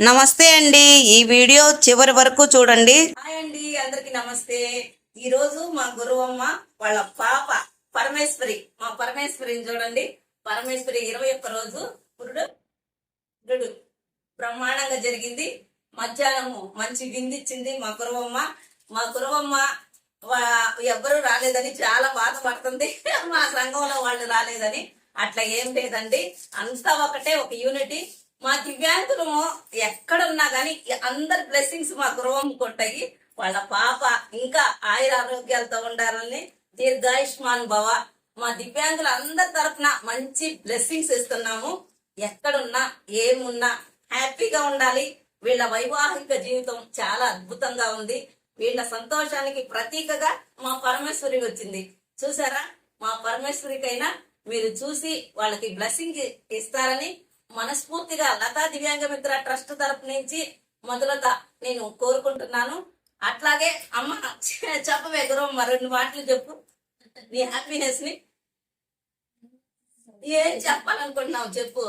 నమస్తే అండి. ఈ వీడియో చివరి వరకు చూడండి. హాయ్ అండి, అందరికి నమస్తే. ఈ రోజు మా గురువమ్మ వాళ్ళ పాప పరమేశ్వరి, మా పరమేశ్వరిని చూడండి. పరమేశ్వరి 21 రోజు పురుడు బ్రహ్మాండంగా జరిగింది. మధ్యాహ్నము మంచి విందిచ్చింది మా గురువమ్మ. మా గురువమ్మ ఎవ్వరు రాలేదని చాలా బాధపడుతుంది. మా సంఘంలో వాళ్ళు రాలేదని. అట్లా ఏం లేదండి, అంతా ఒకటే, ఒక యూనిటీ. మా దివ్యాంగులు ఎక్కడున్నా గానీ అందరి బ్లెస్సింగ్స్ మా గృహం కొట్టాయి. వాళ్ళ పాప ఇంకా ఆయుర ఆరోగ్యాలతో ఉండాలని, దీర్ఘాయుష్మాన్ భవ. మా దివ్యాంగులు అందరి తరఫున మంచి బ్లెస్సింగ్స్ ఇస్తున్నాము. ఎక్కడున్నా ఏమున్నా హ్యాపీగా ఉండాలి. వీళ్ళ వైవాహిక జీవితం చాలా అద్భుతంగా ఉంది. వీళ్ళ సంతోషానికి ప్రతీకగా మా పరమేశ్వరి వచ్చింది. చూసారా, మా పరమేశ్వరికైనా మీరు చూసి వాళ్ళకి బ్లెస్సింగ్ ఇస్తారని మనస్ఫూర్తిగా లతా దివ్యాంగ మిత్ర ట్రస్ట్ తరపు నుంచి మొదలుగా నేను కోరుకుంటున్నాను. అట్లాగే అమ్మ చెప్పవే గురమ్మ, 2 మాటలు చెప్పు నీ హ్యాపీనెస్ ని. ఏం చెప్పాలనుకుంటున్నావు చెప్పు.